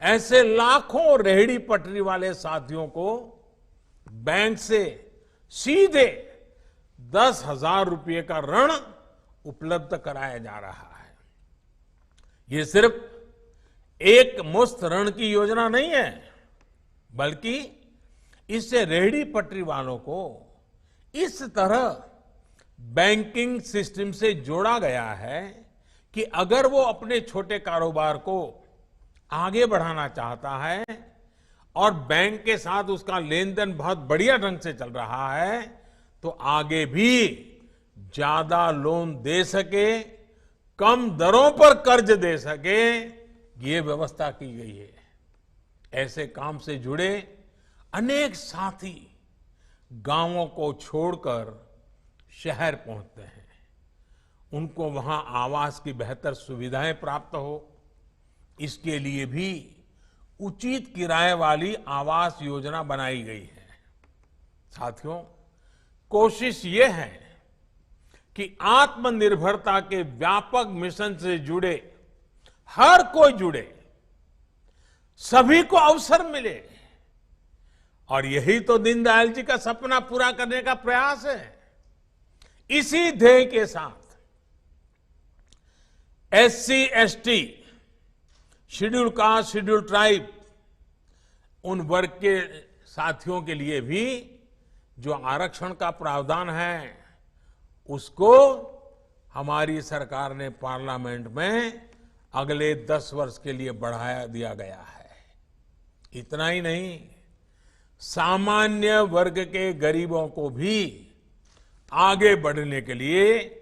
[SPEAKER 3] ऐसे लाखों रेहड़ी पटरी वाले साथियों को बैंक से सीधे 10,000 रुपये का ऋण उपलब्ध कराया जा रहा है। ये सिर्फ एक मुश्त ऋण की योजना नहीं है, बल्कि इससे रेहड़ी पटरी वालों को इस तरह बैंकिंग सिस्टम से जोड़ा गया है कि अगर वो अपने छोटे कारोबार को आगे बढ़ाना चाहता है और बैंक के साथ उसका लेन देन बहुत बढ़िया ढंग से चल रहा है, तो आगे भी ज्यादा लोन दे सके, कम दरों पर कर्ज दे सके, ये व्यवस्था की गई है। ऐसे काम से जुड़े अनेक साथी गांवों को छोड़कर शहर पहुंचते हैं। उनको वहां आवास की बेहतर सुविधाएं प्राप्त हो, इसके लिए भी उचित किराए वाली आवास योजना बनाई गई है। साथियों, कोशिश ये है कि आत्मनिर्भरता के व्यापक मिशन से जुड़े हर कोई जुड़े, सभी को अवसर मिले, और यही तो दीनदयाल जी का सपना पूरा करने का प्रयास है। इसी ध्येय के साथ SC, ST, schedule caste, schedule tribe, उन वर्ग के साथियों के लिए भी जो आरक्षण का प्रावधान है, उसको हमारी सरकार ने पार्लियामेंट में अगले 10 वर्ष के लिए बढ़ाया दिया गया है। इतना ही नहीं, सामान्य वर्ग के गरीबों को भी आगे बढ़ने के लिए,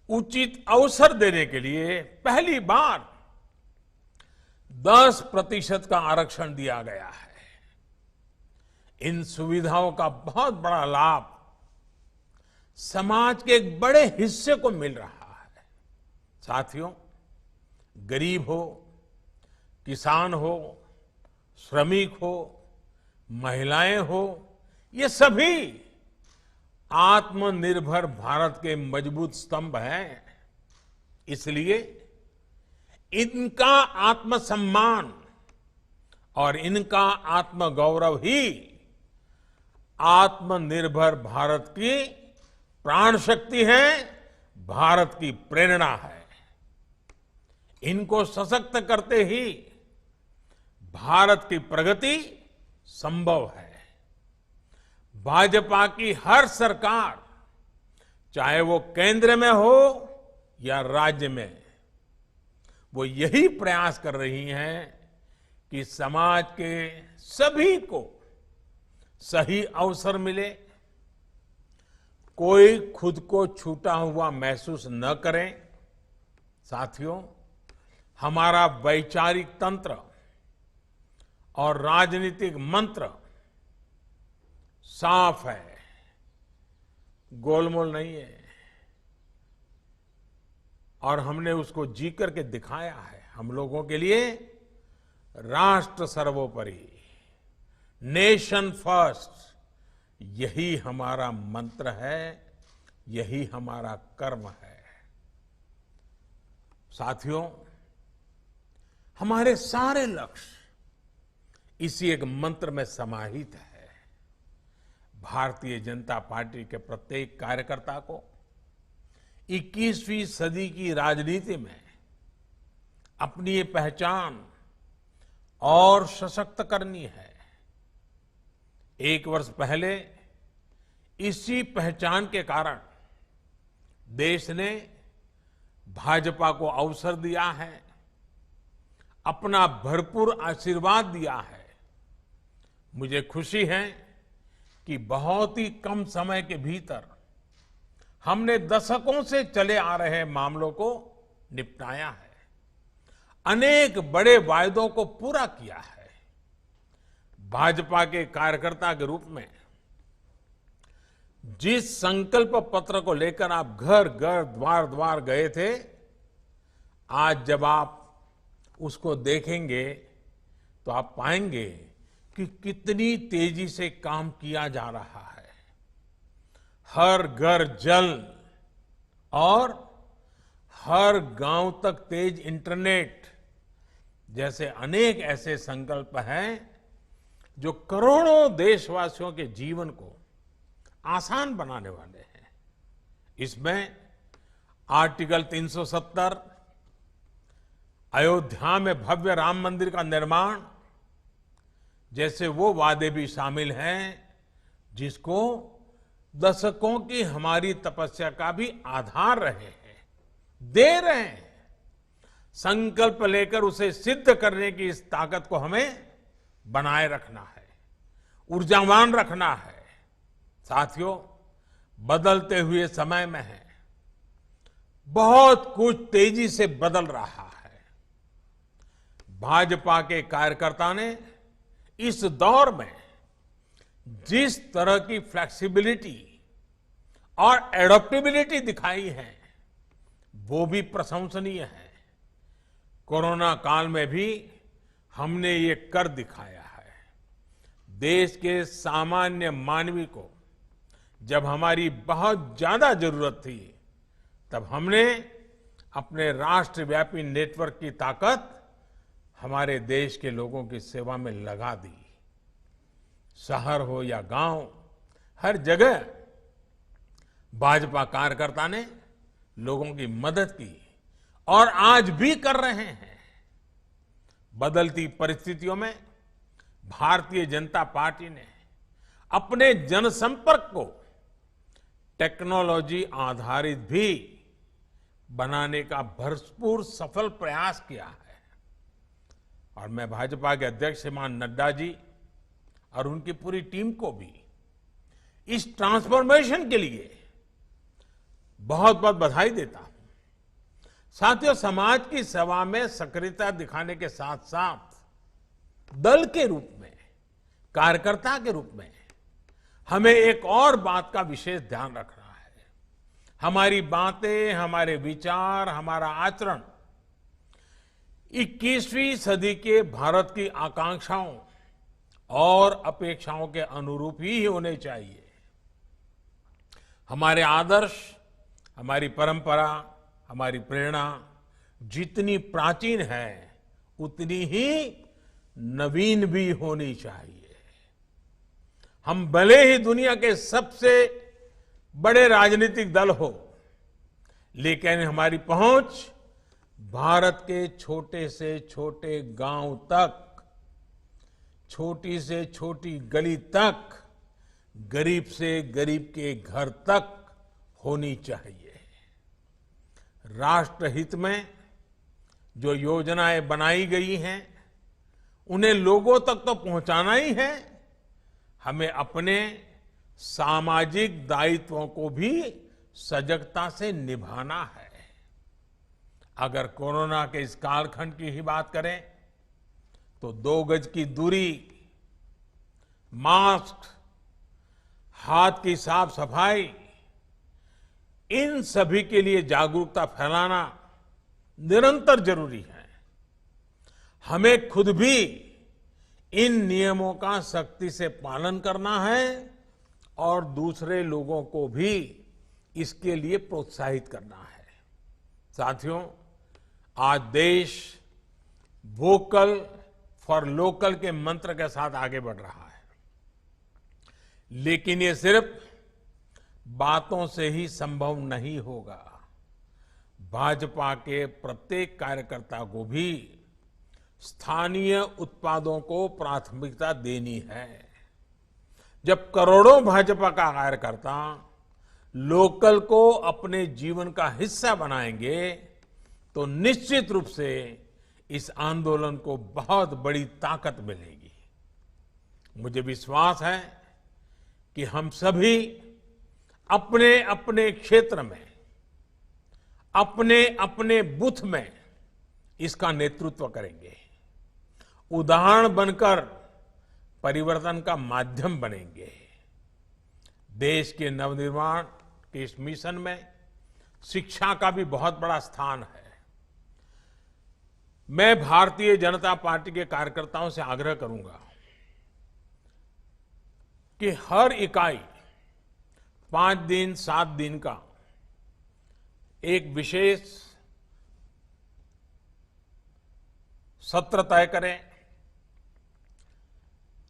[SPEAKER 3] उचित अवसर देने के लिए पहली बार 10% का आरक्षण दिया गया है। इन सुविधाओं का बहुत बड़ा लाभ समाज के एक बड़े हिस्से को मिल रहा है। साथियों, गरीब हो, किसान हो, श्रमिक हो, महिलाएं हो, ये सभी आत्मनिर्भर भारत के मजबूत स्तंभ हैं। इसलिए इनका आत्मसम्मान और इनका आत्मगौरव ही आत्मनिर्भर भारत की प्राण शक्ति है, भारत की प्रेरणा है। इनको सशक्त करते ही भारत की प्रगति संभव है। भाजपा की हर सरकार, चाहे वो केंद्र में हो या राज्य में, वो यही प्रयास कर रही हैं कि समाज के सभी को सही अवसर मिले, कोई खुद को छूटा हुआ महसूस न करें। साथियों, हमारा वैचारिक तंत्र और राजनीतिक मंत्र साफ है, गोलमोल नहीं है, और हमने उसको जी करके दिखाया है। हम लोगों के लिए राष्ट्र सर्वोपरि, नेशन फर्स्ट, यही हमारा मंत्र है, यही हमारा कर्म है। साथियों, हमारे सारे लक्ष्य इसी एक मंत्र में समाहित है। भारतीय जनता पार्टी के प्रत्येक कार्यकर्ता को 21वीं सदी की राजनीति में अपनी ये पहचान और सशक्त करनी है। 1 वर्ष पहले इसी पहचान के कारण देश ने भाजपा को अवसर दिया है, अपना भरपूर आशीर्वाद दिया है। मुझे खुशी है कि बहुत ही कम समय के भीतर हमने दशकों से चले आ रहे मामलों को निपटाया है। अनेक बड़े वायदों को पूरा किया है। भाजपा के कार्यकर्ता के रूप में जिस संकल्प पत्र को लेकर आप घर घर द्वार द्वार गए थे, आज जब आप उसको देखेंगे तो आप पाएंगे कि कितनी तेजी से काम किया जा रहा है। हर घर जल और हर गांव तक तेज इंटरनेट जैसे अनेक ऐसे संकल्प हैं जो करोड़ों देशवासियों के जीवन को आसान बनाने वाले हैं। इसमें आर्टिकल 370, अयोध्या में भव्य राम मंदिर का निर्माण जैसे वो वादे भी शामिल हैं जिसको दशकों की हमारी तपस्या का भी आधार रहे हैं, दे रहे हैं। संकल्प लेकर उसे सिद्ध करने की इस ताकत को हमें बनाए रखना है, ऊर्जावान रखना है। साथियों, बदलते हुए समय में है, बहुत कुछ तेजी से बदल रहा है। भाजपा के कार्यकर्ता ने इस दौर में जिस तरह की फ्लेक्सिबिलिटी और एडॉप्टेबिलिटी दिखाई है वो भी प्रशंसनीय है। कोरोना काल में भी हमने ये कर दिखाया है। देश के सामान्य मानवी को जब हमारी बहुत ज्यादा जरूरत थी तब हमने अपने राष्ट्रव्यापी नेटवर्क की ताकत हमारे देश के लोगों की सेवा में लगा दी। शहर हो या गांव, हर जगह भाजपा कार्यकर्ता ने लोगों की मदद की और आज भी कर रहे हैं। बदलती परिस्थितियों में भारतीय जनता पार्टी ने अपने जनसंपर्क को टेक्नोलॉजी आधारित भी बनाने का भरपूर सफल प्रयास किया है। और मैं भाजपा के अध्यक्ष श्रीमान नड्डा जी और उनकी पूरी टीम को भी इस ट्रांसफॉर्मेशन के लिए बहुत बहुत बधाई देता हूं। साथियों, समाज की सेवा में सक्रियता दिखाने के साथ साथ दल के रूप में, कार्यकर्ता के रूप में हमें एक और बात का विशेष ध्यान रखना है। हमारी बातें, हमारे विचार, हमारा आचरण 21वीं सदी के भारत की आकांक्षाओं और अपेक्षाओं के अनुरूप ही होने चाहिए। हमारे आदर्श, हमारी परंपरा, हमारी प्रेरणा जितनी प्राचीन है उतनी ही नवीन भी होनी चाहिए। हम भले ही दुनिया के सबसे बड़े राजनीतिक दल हो, लेकिन हमारी पहुंच भारत के छोटे से छोटे गांव तक, छोटी से छोटी गली तक, गरीब से गरीब के घर तक होनी चाहिए। राष्ट्रहित में जो योजनाएं बनाई गई हैं उन्हें लोगों तक तो पहुंचाना ही है, हमें अपने सामाजिक दायित्वों को भी सजगता से निभाना है। अगर कोरोना के इस कालखंड की ही बात करें तो 2 गज की दूरी, मास्क, हाथ की साफ सफाई, इन सभी के लिए जागरूकता फैलाना निरंतर जरूरी है। हमें खुद भी इन नियमों का सख्ती से पालन करना है और दूसरे लोगों को भी इसके लिए प्रोत्साहित करना है। साथियों, आज देश वोकल फॉर लोकल के मंत्र के साथ आगे बढ़ रहा है, लेकिन ये सिर्फ बातों से ही संभव नहीं होगा। भाजपा के प्रत्येक कार्यकर्ता को भी स्थानीय उत्पादों को प्राथमिकता देनी है। जब करोड़ों भाजपा का कार्यकर्ता लोकल को अपने जीवन का हिस्सा बनाएंगे तो निश्चित रूप से इस आंदोलन को बहुत बड़ी ताकत मिलेगी। मुझे विश्वास है कि हम सभी अपने अपने क्षेत्र में, अपने अपने बूथ में इसका नेतृत्व करेंगे, उदाहरण बनकर परिवर्तन का माध्यम बनेंगे। देश के नवनिर्माण के इस मिशन में शिक्षा का भी बहुत बड़ा स्थान है। मैं भारतीय जनता पार्टी के कार्यकर्ताओं से आग्रह करूंगा कि हर इकाई 5 दिन 7 दिन का एक विशेष सत्र तय करें,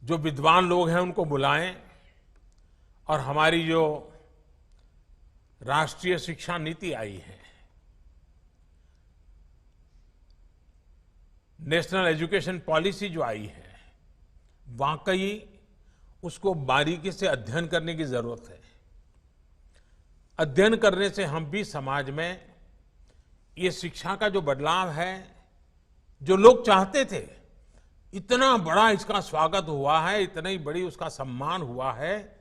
[SPEAKER 3] जो विद्वान लोग हैं उनको बुलाएं और हमारी जो राष्ट्रीय शिक्षा नीति आई है, नेशनल एजुकेशन पॉलिसी जो आई है, वाकई उसको बारीकी से अध्ययन करने की जरूरत है। अध्ययन करने से हम भी समाज में ये शिक्षा का जो बदलाव है, जो लोग चाहते थे, इतना बड़ा इसका स्वागत हुआ है, इतनी बड़ी उसका सम्मान हुआ है,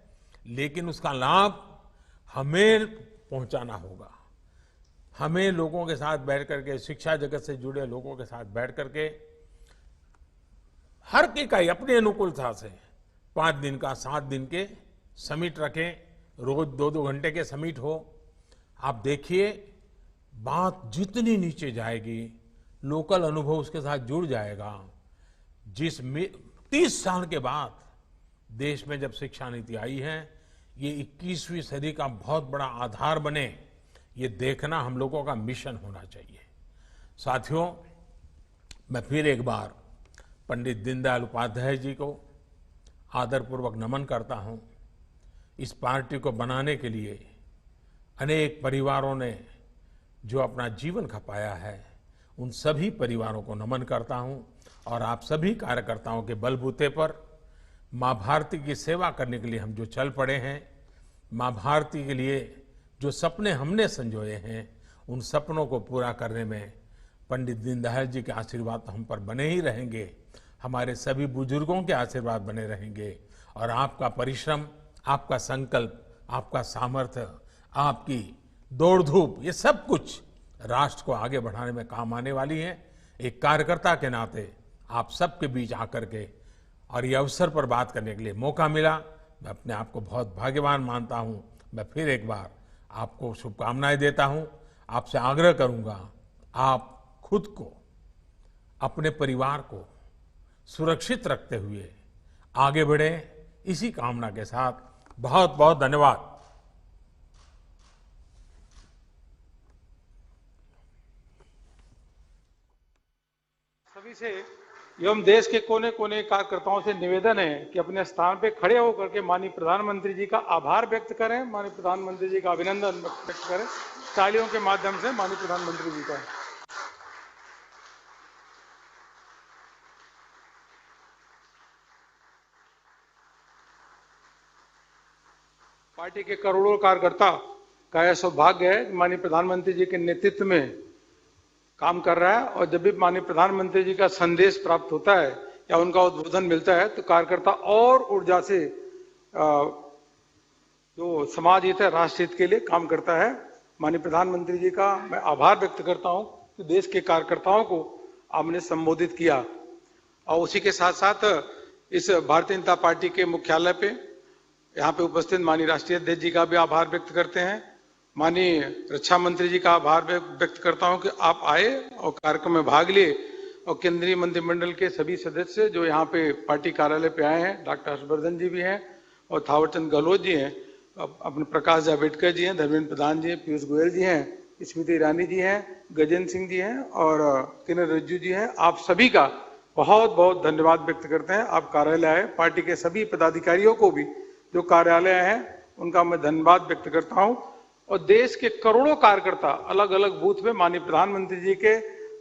[SPEAKER 3] लेकिन उसका लाभ हमें पहुंचाना होगा। हमें लोगों के साथ बैठ करके, शिक्षा जगत से जुड़े लोगों के साथ बैठ करके हर इकाई अपने अनुकूलता से 5 दिन का 7 दिन के समिट रखें, रोज 2-2 घंटे के समिट हो। आप देखिए, बात जितनी नीचे जाएगी, लोकल अनुभव उसके साथ जुड़ जाएगा। 30 साल के बाद देश में जब शिक्षा नीति आई है, ये 21वीं सदी का बहुत बड़ा आधार बने, ये देखना हम लोगों का मिशन होना चाहिए। साथियों, मैं फिर एक बार पंडित दीनदयाल उपाध्याय जी को आदरपूर्वक नमन करता हूं। इस पार्टी को बनाने के लिए अनेक परिवारों ने जो अपना जीवन खपाया है, उन सभी परिवारों को नमन करता हूं और आप सभी कार्यकर्ताओं के बलबूते पर मां भारती की सेवा करने के लिए हम जो चल पड़े हैं, मां भारती के लिए जो सपने हमने संजोए हैं, उन सपनों को पूरा करने में पंडित दीनदयाल जी के आशीर्वाद तो हम पर बने ही रहेंगे, हमारे सभी बुजुर्गों के आशीर्वाद बने रहेंगे और आपका परिश्रम, आपका संकल्प, आपका सामर्थ्य, आपकी दौड़ धूप, ये सब कुछ राष्ट्र को आगे बढ़ाने में काम आने वाली है। एक कार्यकर्ता के नाते आप सबके बीच आकर के और ये अवसर पर बात करने के लिए मौका मिला, मैं अपने आप को बहुत भाग्यवान मानता हूं। मैं फिर एक बार आपको शुभकामनाएं देता हूं। आपसे आग्रह करूंगा, आप खुद को, अपने परिवार को सुरक्षित रखते हुए आगे बढ़े, इसी कामना के साथ बहुत बहुत धन्यवाद।
[SPEAKER 1] सभी से एवं देश के कोने कोने कार्यकर्ताओं से निवेदन है कि अपने स्थान पे खड़े होकर के माननीय प्रधानमंत्री जी का आभार व्यक्त करें, माननीय प्रधानमंत्री जी का अभिनंदन व्यक्त करें, तालियों के माध्यम से माननीय प्रधानमंत्री जी का। पार्टी के करोड़ों कार्यकर्ता का यह सौभाग्य है कि माननीय प्रधानमंत्री जी के नेतृत्व में काम कर रहा है और जब भी माननीय प्रधानमंत्री जी का संदेश प्राप्त होता है या उनका उद्बोधन मिलता है तो कार्यकर्ता और ऊर्जा से जो समाज हित है, राष्ट्र हित के लिए काम करता है। माननीय प्रधानमंत्री जी का मैं आभार व्यक्त करता हूं कि देश के कार्यकर्ताओं को आपने संबोधित किया और उसी के साथ साथ इस भारतीय जनता पार्टी के मुख्यालय पे यहाँ पे उपस्थित माननीय राष्ट्रीय अध्यक्ष जी का भी आभार व्यक्त करते हैं। माननीय रक्षा मंत्री जी का आभार व्यक्त करता हूं कि आप आए और कार्यक्रम में भाग लिए और केंद्रीय मंत्रिमंडल के सभी सदस्य जो यहाँ पे पार्टी कार्यालय पे आए हैं, डॉक्टर हर्षवर्धन जी भी हैं और थावरचंद गहलोत जी हैं, अपने प्रकाश जावड़ेकर जी हैं, धर्मेंद्र प्रधान जी हैं, पीयूष गोयल जी हैं, स्मृति ईरानी जी हैं, गजेंद्र सिंह जी हैं और किरण रिजिजू जी हैं। आप सभी का बहुत बहुत धन्यवाद व्यक्त करते हैं। आप कार्यालय आए, पार्टी के सभी पदाधिकारियों को भी जो कार्यालय हैं उनका मैं धन्यवाद व्यक्त करता हूं और देश के करोड़ों कार्यकर्ता अलग अलग बूथ में माननीय प्रधानमंत्री जी के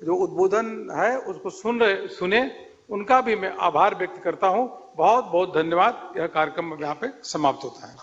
[SPEAKER 1] जो उद्बोधन है उसको सुने, उनका भी मैं आभार व्यक्त करता हूं। बहुत बहुत धन्यवाद। यह कार्यक्रम यहाँ पे समाप्त होता है।